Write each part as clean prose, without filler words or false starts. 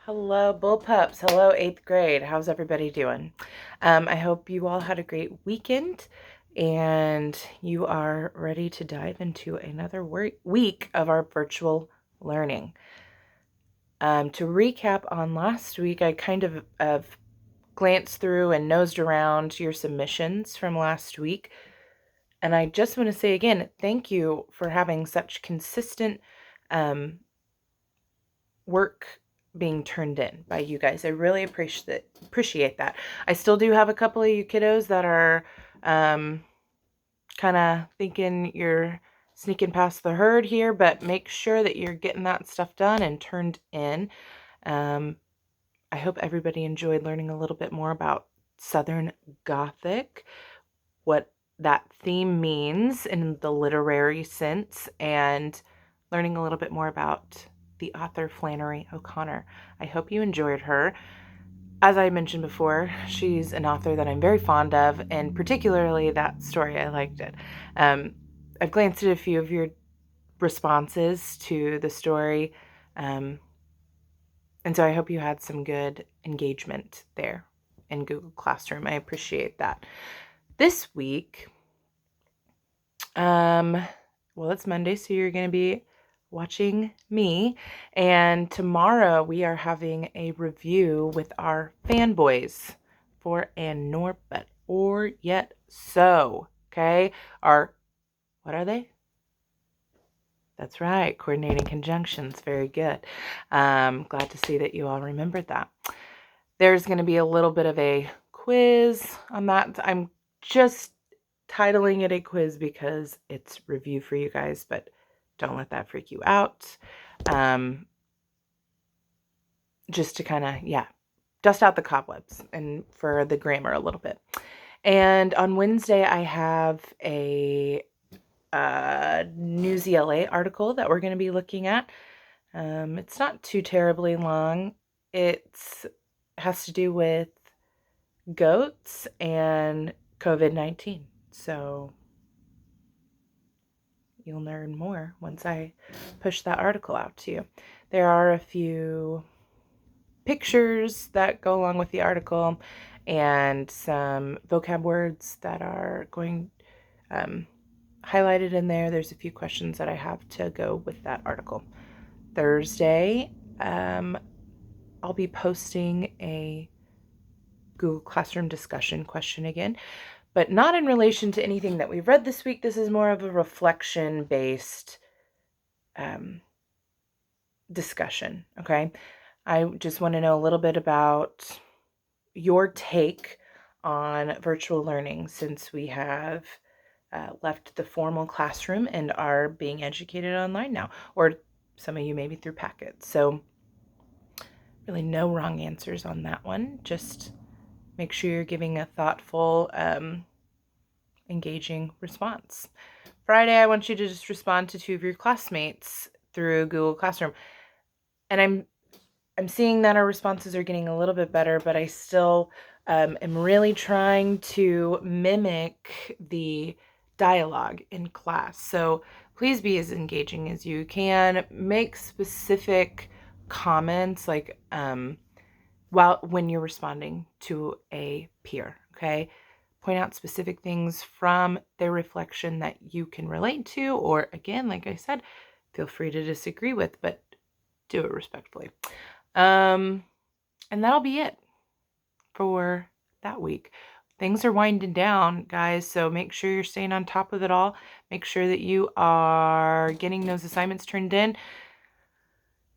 Hello, Bullpups. Hello, 8th grade. How's everybody doing? I hope you all had a great weekend and you are ready to dive into another week of our virtual learning. To recap on last week, I kind of glanced through and nosed around your submissions from last week. And I just want to say again, thank you for having such consistent work being turned in by you guys. I really appreciate that. I still do have a couple of you kiddos that are kind of thinking you're sneaking past the herd here, but make sure that you're getting that stuff done and turned in. I hope everybody enjoyed learning a little bit more about Southern Gothic, what that theme means in the literary sense, and learning a little bit more about the author Flannery O'Connor. I hope you enjoyed her. As I mentioned before, she's an author that I'm very fond of, and particularly that story, I liked it. I've glanced at a few of your responses to the story, and so I hope you had some good engagement there in Google Classroom. I appreciate that. This week, it's Monday, so you're going to be watching me, and tomorrow we are having a review with our fanboys for And Nor But Or Yet So. Okay, what are they? That's right, coordinating conjunctions. Very good. Glad to see that you all remembered that. There's going to be a little bit of a quiz on that. I'm just titling it a quiz because it's review for you guys, but don't let that freak you out. Just to kind of, dust out the cobwebs and for the grammar a little bit. And on Wednesday, I have a News ELA article that we're going to be looking at. It's not too terribly long. It has to do with goats and COVID-19. So you'll learn more once I push that article out to you. There are a few pictures that go along with the article and some vocab words that are going highlighted in there. There's a few questions that I have to go with that article. Thursday, I'll be posting a Google Classroom discussion question again, but not in relation to anything that we've read this week. This is more of a reflection-based discussion, okay? I just want to know a little bit about your take on virtual learning since we have left the formal classroom and are being educated online now, or some of you maybe through packets. So really no wrong answers on that one. Just make sure you're giving a thoughtful, engaging response. Friday, I want you to just respond to 2 of your classmates through Google Classroom. And I'm seeing that our responses are getting a little bit better, but I still am really trying to mimic the dialogue in class. So please be as engaging as you can. Make specific comments like when you're responding to a peer, okay? Point out specific things from their reflection that you can relate to, or again, like I said, feel free to disagree with, but do it respectfully. And that'll be it for that week. Things are winding down, guys, so make sure you're staying on top of it all. Make sure that you are getting those assignments turned in.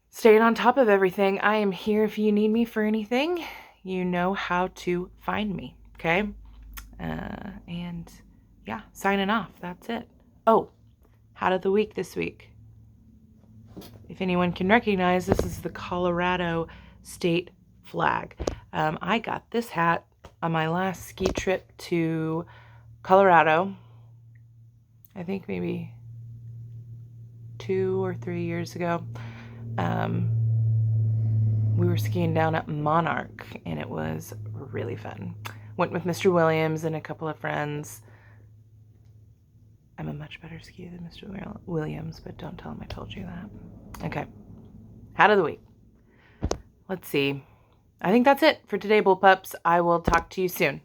Staying on top of everything. I am here if you need me for anything. You know how to find me, okay? And yeah, signing off. That's it. Oh, hat of the week this week. If anyone can recognize, this is the Colorado state flag. I got this hat on my last ski trip to Colorado. I think maybe 2 or 3 years ago. We were skiing down at Monarch, and it was really fun. Went with Mr. Williams and a couple of friends. I'm a much better skier than Mr. Williams, but don't tell him I told you that. Okay. Hat of the week. let's see. I think that's it for today, Bullpups. I will talk to you soon.